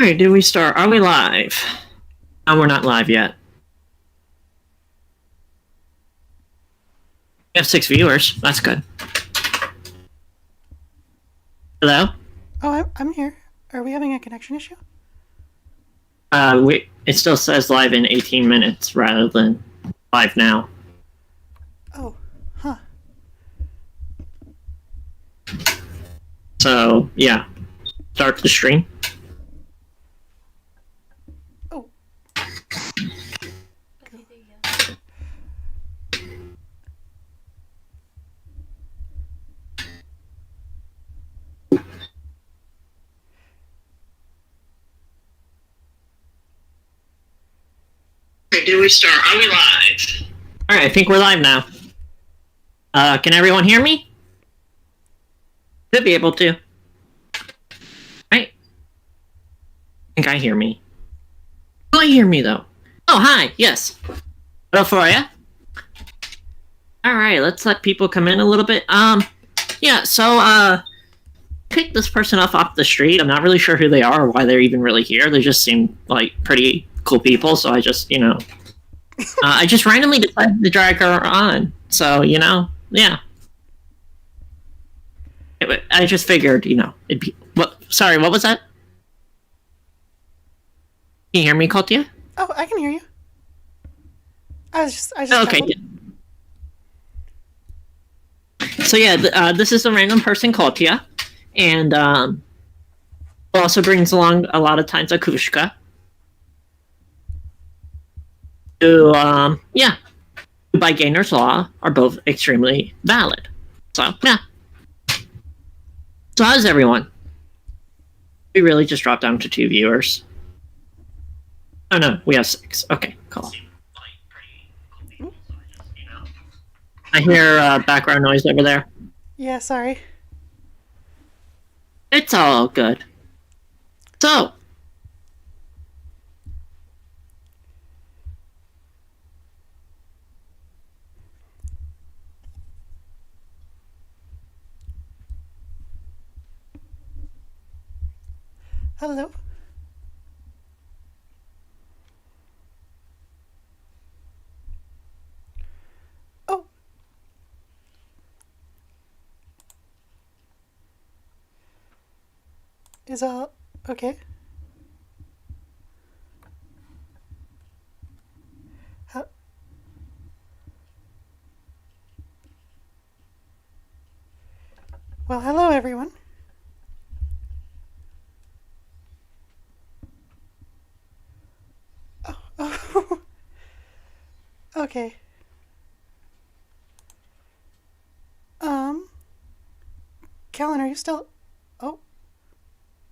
Alright, did we start? Are we live? No, we're not live yet. We have 6 viewers. That's good. Hello? Oh, I'm here. Are we having a connection issue? It still says live in 18 minutes rather than live now. Oh, huh. So, yeah. Start the stream. Oh. Okay, did we start? Are we live? Alright, I think we're live now. Can everyone hear me? Should be able to. Right? I think I hear me. Do I hear me, though? Oh, hi, yes. Hello for ya. Alright, let's let people come in a little bit. Yeah, so, pick this person up off the street. I'm not really sure who they are or why they're even really here. They just seem like pretty cool people, so I just, I just randomly decided to drag her on. So, yeah. I just figured, it'd be... Sorry, what was that? Can you hear me, Katia? Oh, I can hear you. I just Okay, yeah. So yeah, this is a random person, Katia, and also brings along a lot of times Akushka. Who, yeah, by Gainer's Law, are both extremely valid. So, yeah. So how's everyone? We really just dropped down to 2 viewers. Oh no, we have 6. Okay, cool. I hear background noise over there. Yeah, sorry. It's all good. So, Hello? Oh. Is all okay? How... Well, hello everyone. Oh. Okay. Calon, are you still... Oh.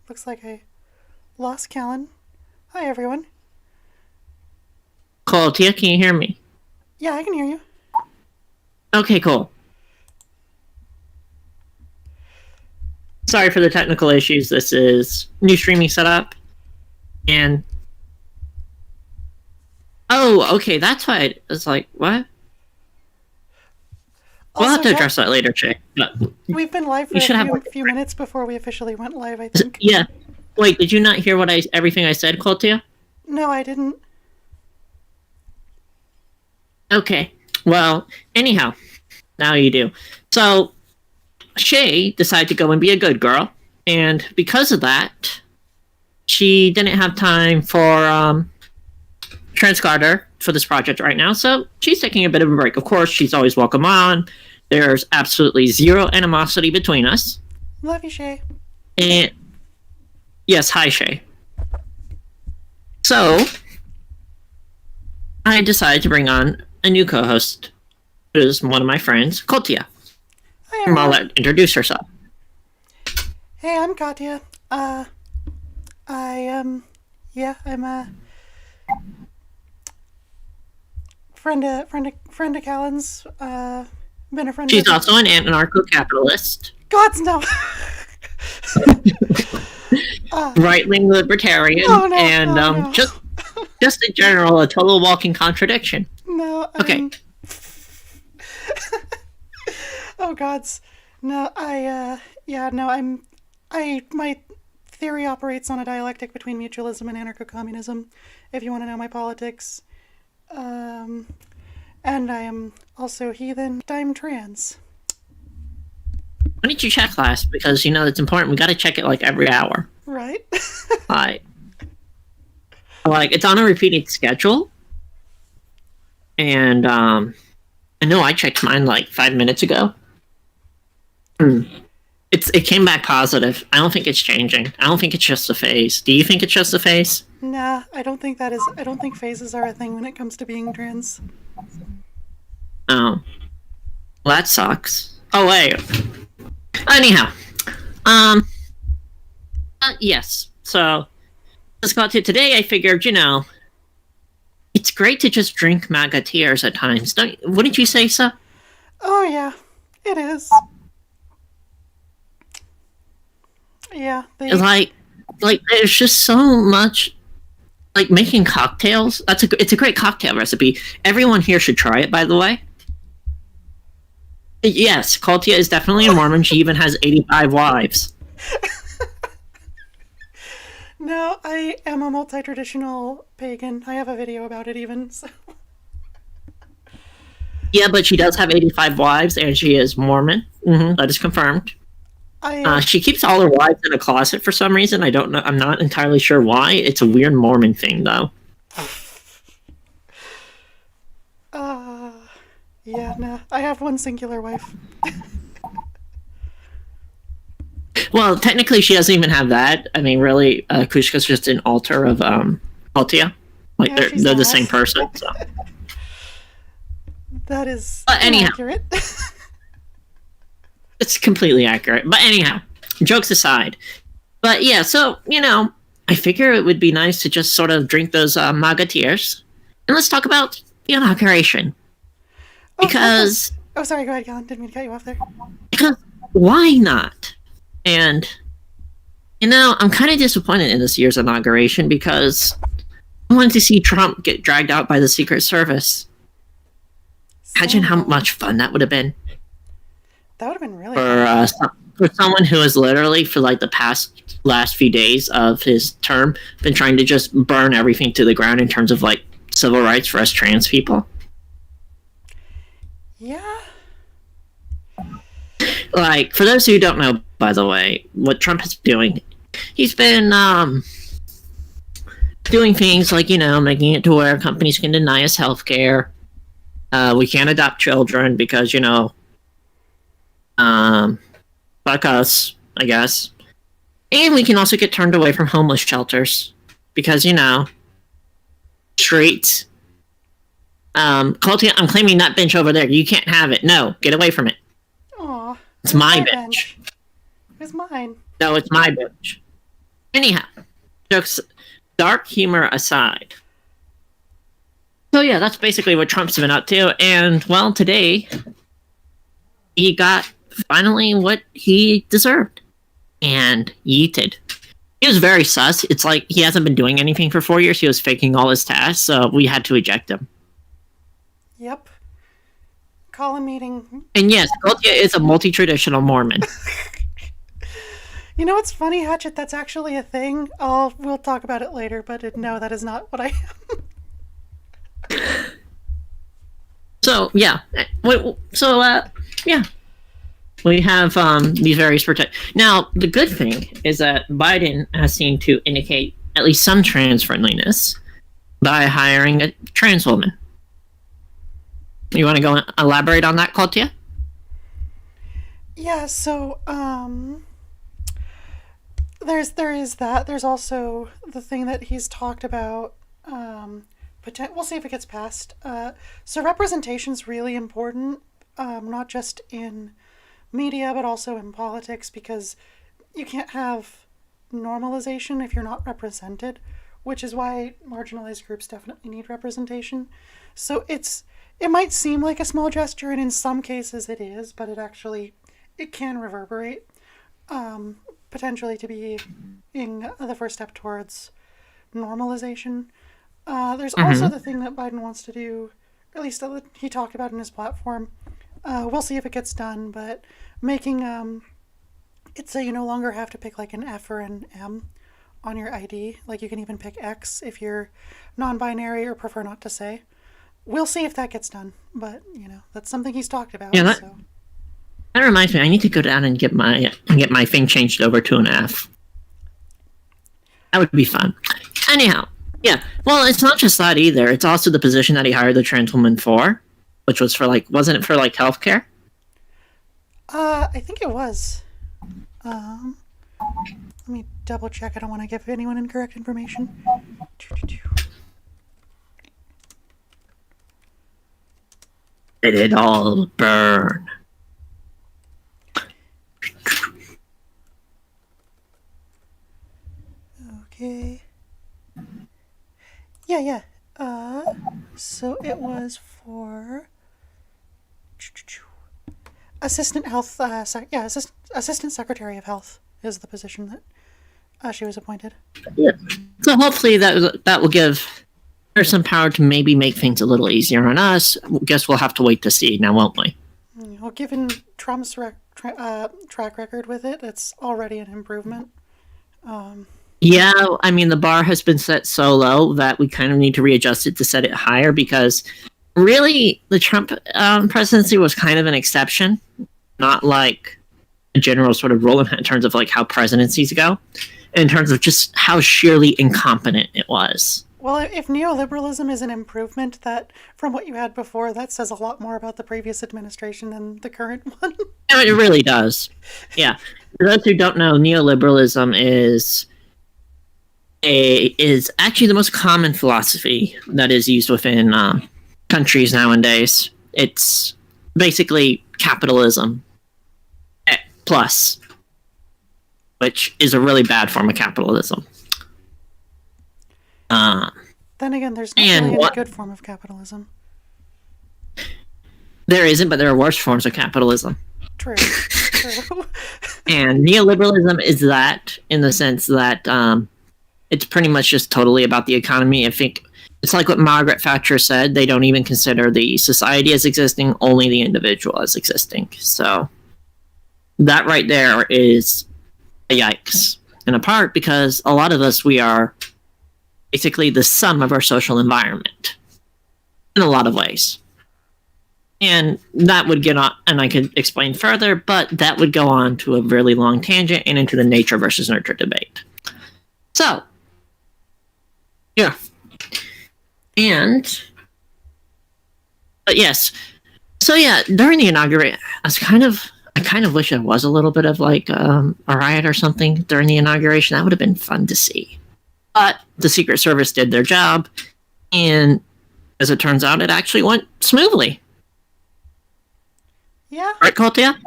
Looks like I lost Calon. Hi, everyone. Katia, can you hear me? Yeah, I can hear you. Okay, cool. Sorry for the technical issues. This is new streaming setup. And... Oh, okay, that's why it's like, what? We'll have to address that later, chick. But we've been live for a few minutes before we officially went live, I think. Yeah. Wait, did you not hear everything I said, Katia? No, I didn't. Okay. Well, anyhow, now you do. So, Shay decided to go and be a good girl, and because of that, she didn't have time for Transgardr for this project right now, so she's taking a bit of a break. Of course, she's always welcome on. There's absolutely zero animosity between us. Love you, Shay. And yes, hi, Shay. So, I decided to bring on a new co-host, who is one of my friends, Katia. Hi, everyone. I'll let her introduce herself. Hey, I'm Katia. I'm a friend of Calon's. Been a friend. She's also an anarcho-capitalist. Gods no. Right-wing libertarian, and just in general, a total walking contradiction. No. Okay. Oh gods. No, my theory operates on a dialectic between mutualism and anarcho-communism, if you want to know my politics. And I am also heathen. I'm trans. When did you check last? Because, it's important. We got to check it, like, every hour. Right? Like, it's on a repeating schedule. And, I know I checked mine, like, 5 minutes ago. It came back positive. I don't think it's changing. I don't think it's just a phase. Do you think it's just a phase? Nah, I don't think phases are a thing when it comes to being trans. Oh. Well, that sucks. Oh, wait. Anyhow. Yes. So, let's go to today. I figured, it's great to just drink MAGA tears at times. Wouldn't you say so? Oh, yeah. It is. Yeah. Like, there's just so much, like, making cocktails. It's a great cocktail recipe. Everyone here should try it, by the way. Yes, Katia is definitely a Mormon. She even has 85 wives. No, I am a multi-traditional pagan. I have a video about it even, so. Yeah, but she does have 85 wives, and she is Mormon. That is confirmed. She keeps all her wives in a closet for some reason. I don't know. I'm not entirely sure why. It's a weird Mormon thing, though. Yeah, no. I have one singular wife. Well, technically, she doesn't even have that. I mean, really, Kushka's just an altar of Altia. Like, Yeah, they're the same person. So. That is anyhow, accurate. It's completely accurate. But anyhow, jokes aside. But yeah, so, I figure it would be nice to just sort of drink those MAGA tears. And let's talk about the inauguration. Because... Oh, sorry, go ahead, Calon. Didn't mean to cut you off there. Because why not? And, I'm kind of disappointed in this year's inauguration because I wanted to see Trump get dragged out by the Secret Service. Imagine how much fun that would have been. That would have been really fun. For someone who has literally, for like the last few days of his term, been trying to just burn everything to the ground in terms of, like, civil rights for us trans people. Yeah. Like, for those who don't know, by the way, what Trump is doing, he's been doing things like, making it to where companies can deny us health care. We can't adopt children because, fuck us, I guess. And we can also get turned away from homeless shelters because, streets. Katia, I'm claiming that bench over there. You can't have it. No, get away from it. Aw. It's my bench. It's mine. No, it's my bench. Anyhow, jokes, dark humor aside. So yeah, that's basically what Trump's been up to. And, well, today, he got finally what he deserved. And yeeted. He was very sus. It's like he hasn't been doing anything for 4 years. He was faking all his tasks, so we had to eject him. Yep. Call a meeting. And yes, Katia is a multi-traditional Mormon. You know what's funny, Hatchet? That's actually a thing. We'll talk about it later, but no, that is not what I am. So, yeah. Yeah. We have these various Now, the good thing is that Biden has seemed to indicate at least some trans friendliness by hiring a trans woman. You want to go and elaborate on that, Katia? Yeah, so, there is that. There's also the thing that he's talked about, we'll see if it gets passed. So representation's really important, not just in media, but also in politics, because you can't have normalization if you're not represented, which is why marginalized groups definitely need representation. So it might seem like a small gesture, and in some cases it is, but it can reverberate, potentially to be in the first step towards normalization. There's also the thing that Biden wants to do, or at least he talked about in his platform. We'll see if it gets done, but making It's so you no longer have to pick like an F or an M on your ID. Like you can even pick X if you're non-binary or prefer not to say. We'll see if that gets done, but that's something he's talked about. Yeah, so. that reminds me. I need to go down and get my thing changed over to an F. That would be fun. Anyhow, yeah. Well, it's not just that either. It's also the position that he hired the trans woman for, which was for wasn't it for healthcare? I think it was. Let me double check. I don't want to give anyone incorrect information. Let it all burn. Okay. Yeah. So it was for assistant health. Assistant secretary of health is the position that she was appointed. Yeah. So hopefully that will give her some power to maybe make things a little easier on us. Guess we'll have to wait to see now, won't we? Well, given Trump's track record with it, it's already an improvement. Yeah, I mean, the bar has been set so low that we kind of need to readjust it to set it higher, because really the Trump presidency was kind of an exception, not like a general sort of rule in terms of how presidencies go, in terms of just how sheerly incompetent it was. Well, if neoliberalism is an improvement that from what you had before, that says a lot more about the previous administration than the current one. It really does. Yeah. For those who don't know, neoliberalism is actually the most common philosophy that is used within countries nowadays. It's basically capitalism plus, which is a really bad form of capitalism. Then again, there's not really any good form of capitalism. There isn't, but there are worse forms of capitalism. True. And neoliberalism is that, in the sense that it's pretty much just totally about the economy. I think it's like what Margaret Thatcher said. They don't even consider the society as existing, only the individual as existing. So that right there is a yikes. In a part because a lot of us, we are basically the sum of our social environment in a lot of ways. And that would get on, and I could explain further, but that would go on to a really long tangent and into the nature versus nurture debate. So, yeah. But yes. So yeah, during the inauguration, I kind of wish there was a little bit of a riot or something during the inauguration. That would have been fun to see. But the Secret Service did their job, and as it turns out, it actually went smoothly. Yeah. Right, Katia?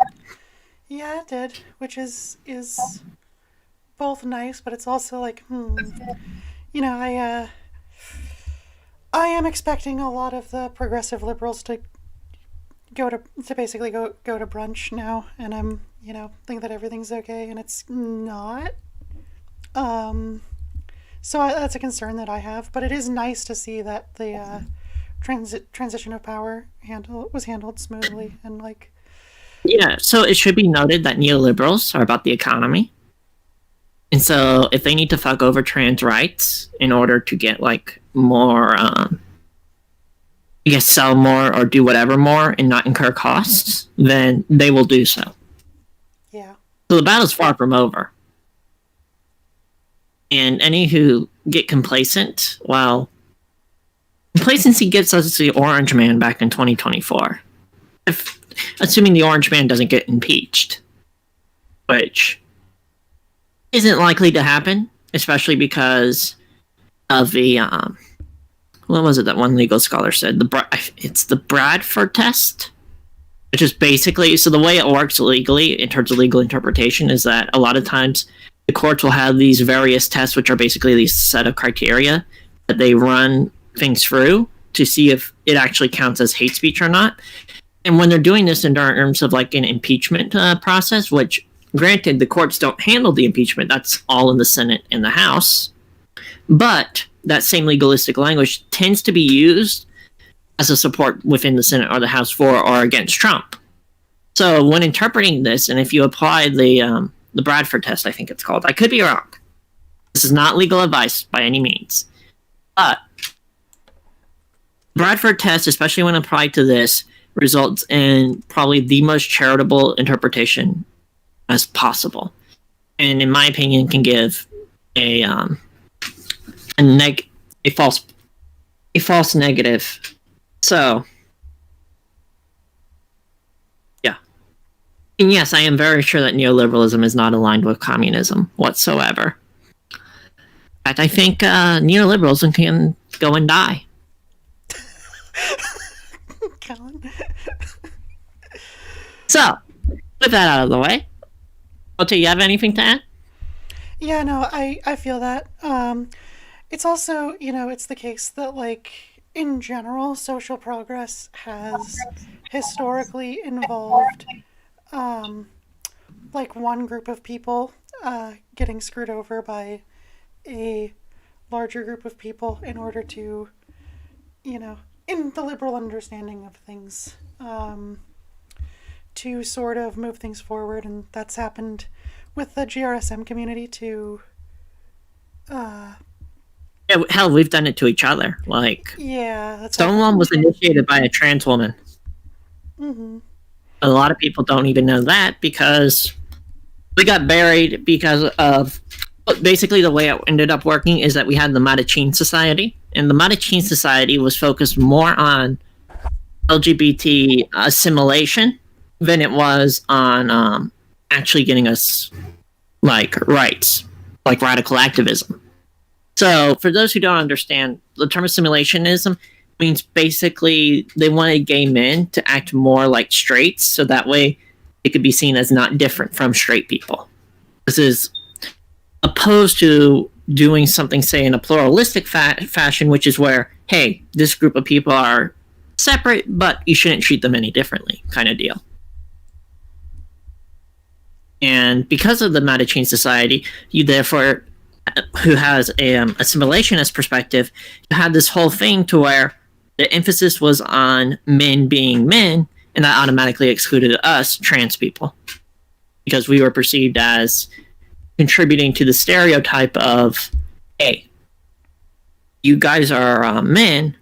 Yeah, it did, which is both nice, but it's also I am expecting a lot of the progressive liberals to basically go to brunch now, and I'm think that everything's okay, and it's not. So that's a concern that I have, but it is nice to see that the transition of power was handled smoothly and Yeah, so it should be noted that neoliberals are about the economy. And so if they need to fuck over trans rights in order to get more, sell more or do whatever more and not incur costs, then they will do so. Yeah. So the battle's far from over. And any who get complacent, well, complacency gets us the Orange Man back in 2024. Assuming the Orange Man doesn't get impeached, which isn't likely to happen, especially because of the what was it that one legal scholar said? It's the Bradford test, which is basically, so the way it works legally in terms of legal interpretation is that a lot of times the courts will have these various tests, which are basically these set of criteria that they run things through to see if it actually counts as hate speech or not. And when they're doing this in terms of an impeachment process, which granted the courts don't handle the impeachment, that's all in the Senate and the House, but that same legalistic language tends to be used as a support within the Senate or the House for or against Trump. So when interpreting this, and if you apply the the Bradford test, I think it's called. I could be wrong. This is not legal advice by any means. But Bradford test, especially when applied to this, results in probably the most charitable interpretation as possible, and in my opinion, can give a a false negative. So, yeah, and yes, I am very sure that neoliberalism is not aligned with communism whatsoever. In fact, I think neoliberalism can go and die. Calon. So, with that out of the way, do you have anything to add? Yeah, no, I feel that. It's also, it's the case that, like, in general, social progress has historically involved, like, one group of people getting screwed over by a larger group of people in order to, in the liberal understanding of things, to sort of move things forward. And that's happened with the GRSM community to Yeah, hell, we've done it to each other. Like, yeah, that's Stonewall was initiated by a trans woman. Mm-hmm. A lot of people don't even know that because we got buried because of basically the way it ended up working is that we had the Mattachine Society, and the Mattachine Society was focused more on LGBT assimilation than it was on actually getting us like rights, like radical activism. So, for those who don't understand, the term assimilationism means basically they wanted gay men to act more like straights, so that way it could be seen as not different from straight people. This is opposed to doing something, say, in a pluralistic fashion, which is where, hey, this group of people are separate, but you shouldn't treat them any differently, kind of deal. And because of the Mattachine Society, you therefore, who has a assimilationist perspective, you had this whole thing to where the emphasis was on men being men, and that automatically excluded us, trans people, because we were perceived as contributing to the stereotype of, hey, you guys are men,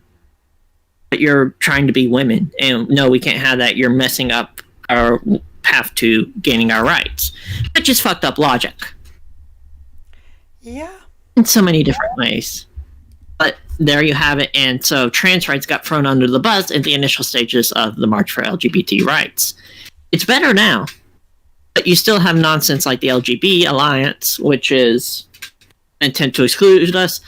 but you're trying to be women, and no, we can't have that. You're messing up our path to gaining our rights. Which is fucked up logic. Yeah. In so many different ways. But there you have it, and so trans rights got thrown under the bus in the initial stages of the March for LGBT Rights. It's better now, but you still have nonsense like the LGB Alliance, which is intent to exclude us.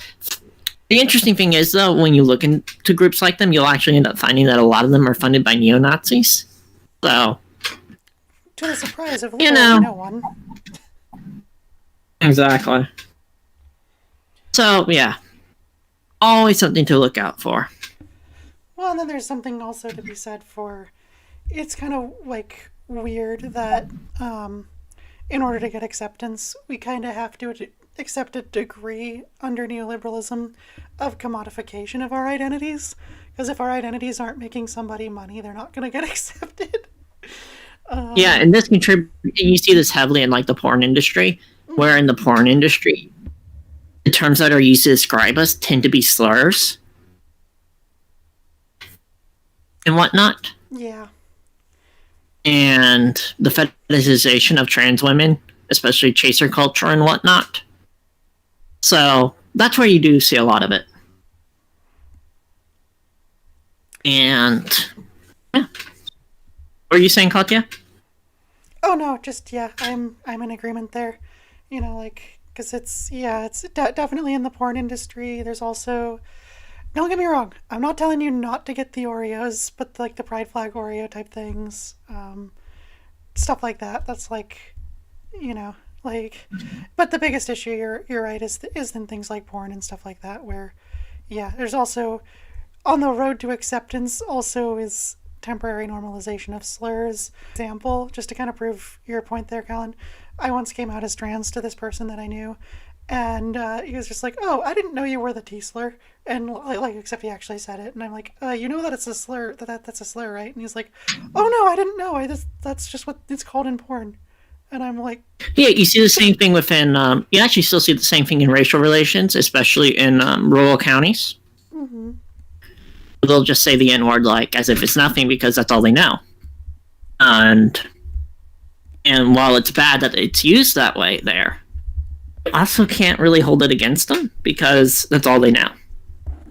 The interesting thing is, though, when you look into groups like them, you'll actually end up finding that a lot of them are funded by neo-Nazis. So, to the surprise of no one. Exactly. So, yeah. Always something to look out for. Well, and then there's something also to be said for, it's kind of, like, weird that in order to get acceptance, we kind of have to accept a degree under neoliberalism of commodification of our identities. Because if our identities aren't making somebody money, they're not going to get accepted. Yeah, and this you see this heavily in like the porn industry, where in the porn industry, the terms that are used to describe us tend to be slurs and whatnot. Yeah. And the fetishization of trans women, especially chaser culture and whatnot. So that's where you do see a lot of it. And yeah. What are you saying, Katya? Oh no, just yeah, I'm in agreement there. Like, because it's definitely in the porn industry. There's also, don't get me wrong, I'm not telling you not to get the Oreos, but like the pride flag Oreo type things, stuff like that. That's like, like, but the biggest issue, you're right, is in things like porn and stuff like that, where, yeah, there's also, on the road to acceptance, also is temporary normalization of slurs. Example, just to kind of prove your point there, Calon, I once came out as trans to this person that I knew, and he was just like, "Oh, I didn't know you were the T slur," and like, except he actually said it, and I'm like, "You know that it's a slur, that's a slur, right?" And he's like, "Oh no, I didn't know. That's just what it's called in porn." And I'm like, Yeah, you see the same thing within. You actually still see the same thing in racial relations, especially in rural counties. mm-hmm. They'll just say the N word like as if it's nothing because that's all they know. And while it's bad that it's used that way there, you also can't really hold it against them because that's all they know.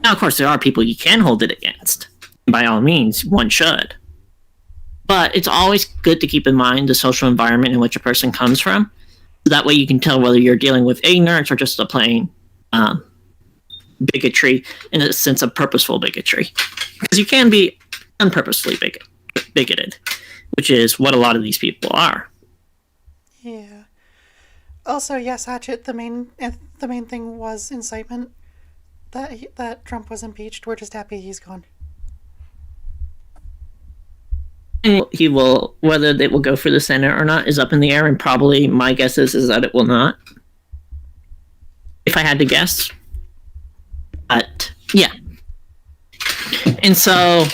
Now, of course, there are people you can hold it against. By all means, one should. But it's always good to keep in mind the social environment in which a person comes from. That way you can tell whether you're dealing with ignorance or just a plain bigotry, in a sense of purposeful bigotry. Because you can be unpurposefully bigoted, which is what a lot of these people are. Yeah. Also, yes, Hatchet. The main thing was incitement. That Trump was impeached. We're just happy he's gone. He will, whether it will go for the Senate or not, is up in the air, and probably my guess is that it will not. If I had to guess. But yeah, and so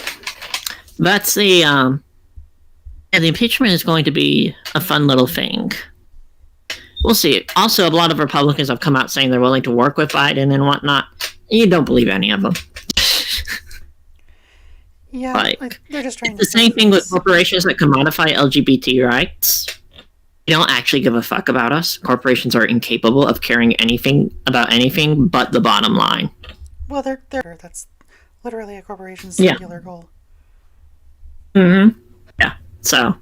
that's the impeachment is going to be a fun little thing. We'll see. Also, a lot of Republicans have come out saying they're willing to work with Biden and whatnot. You don't believe any of them. Yeah, like they're just trying. It's the same thing with corporations that commodify LGBT rights. They don't actually give a fuck about us. Corporations are incapable of caring anything about anything but the bottom line. Well, that's literally a corporation's singular goal. Mm-hmm. Yeah. So,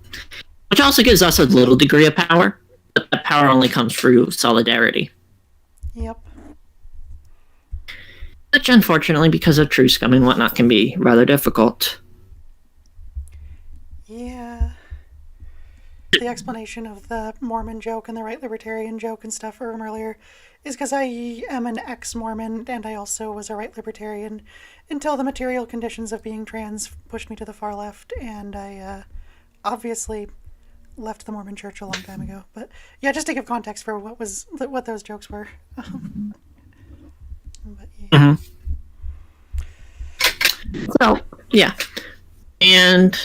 which also gives us a little degree of power, but that power only comes through solidarity. Yep. Which, unfortunately, because of true scum and whatnot, can be rather difficult. Yeah. The explanation of the Mormon joke and the right libertarian joke and stuff from earlier is because I am an ex-Mormon and I also was a right libertarian until the material conditions of being trans pushed me to the far left, and I obviously left the Mormon church a long time ago. But yeah, just to give context for what those jokes were. But yeah. Mm-hmm. So yeah, and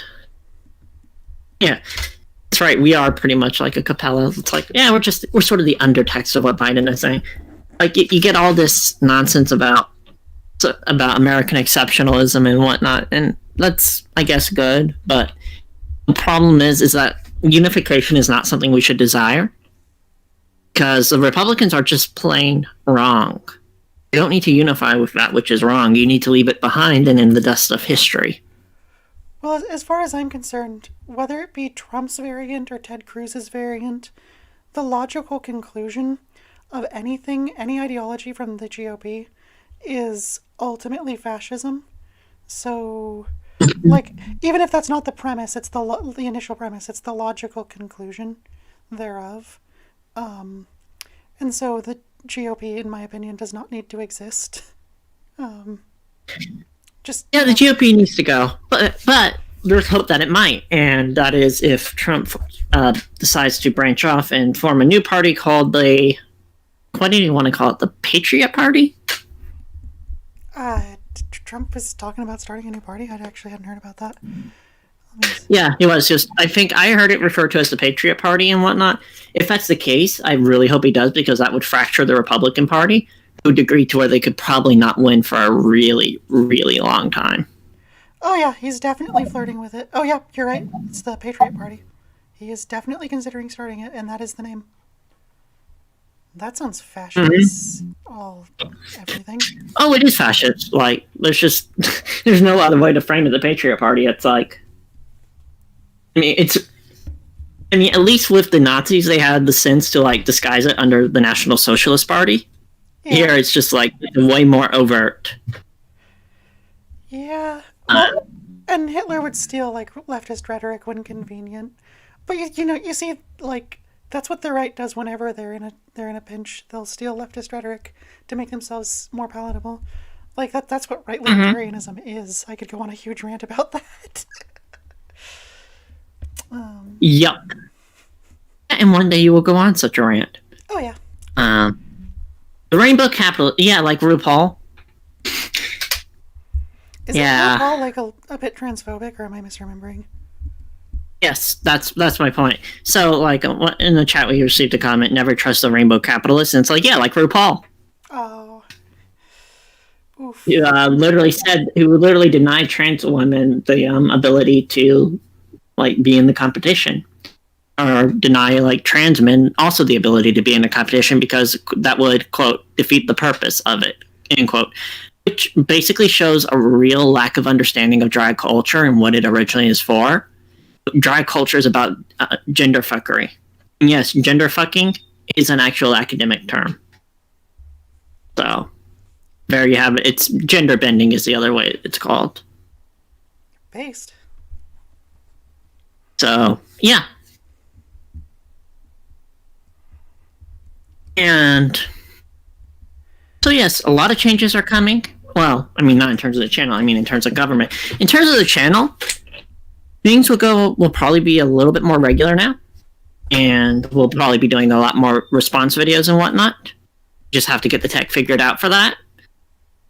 yeah. That's right. We are pretty much like a Capella. It's like, yeah, we're sort of the undertext of what Biden is saying. Like, you get all this nonsense about American exceptionalism and whatnot, and that's, I guess, good. But the problem is that unification is not something we should desire, because the Republicans are just plain wrong. You don't need to unify with that which is wrong. You need to leave it behind and in the dust of history. Well, as far as I'm concerned, whether it be Trump's variant or Ted Cruz's variant, the logical conclusion of any ideology from the GOP is ultimately fascism. So, like, even if that's not the premise, it's the initial premise, it's the logical conclusion thereof. And so the GOP, in my opinion, does not need to exist. The GOP needs to go, but there's hope that it might, and that is if Trump decides to branch off and form a new party called what do you want to call it, the Patriot Party? Trump was talking about starting a new party. I actually hadn't heard about that. Yeah, he was. I think I heard it referred to as the Patriot Party and whatnot. If that's the case, I really hope he does, because that would fracture the Republican Party to a degree to where they could probably not win for a really, really long time. Oh yeah, he's definitely flirting with it. Oh yeah, you're right. It's the Patriot Party. He is definitely considering starting it, and that is the name. That sounds fascist. Everything. Oh, it is fascist. Like, there's no other way to frame it. The Patriot Party. It's like, at least with the Nazis, they had the sense to like disguise it under the National Socialist Party. Yeah. Here, it's just like way more overt. Yeah. Well, and Hitler would steal like leftist rhetoric when convenient, but you see, like, that's what the right does whenever they're in a pinch. They'll steal leftist rhetoric to make themselves more palatable. Like that's what right libertarianism is. I could go on a huge rant about that. Yep. And one day you will go on such a rant. Oh yeah. The Rainbow Capital, yeah, like RuPaul. Is it RuPaul like a bit transphobic, or am I misremembering? Yes, that's my point. So, like, in the chat, we received a comment: "Never trust the rainbow capitalist." And it's like, yeah, like RuPaul, Oh, oof. who literally denied trans women the ability to like be in the competition, or deny like trans men also the ability to be in the competition because that would quote defeat the purpose of it, end quote. Which basically shows a real lack of understanding of drag culture and what it originally is for. Drag culture is about gender fuckery. And yes, gender fucking is an actual academic term. So there you have it. It's gender bending is the other way it's called. Based. So yeah. And so yes, a lot of changes are coming. Well, I mean not in terms of the channel, I mean in terms of government. In terms of the channel, things will probably be a little bit more regular now. And we'll probably be doing a lot more response videos and whatnot. Just have to get the tech figured out for that.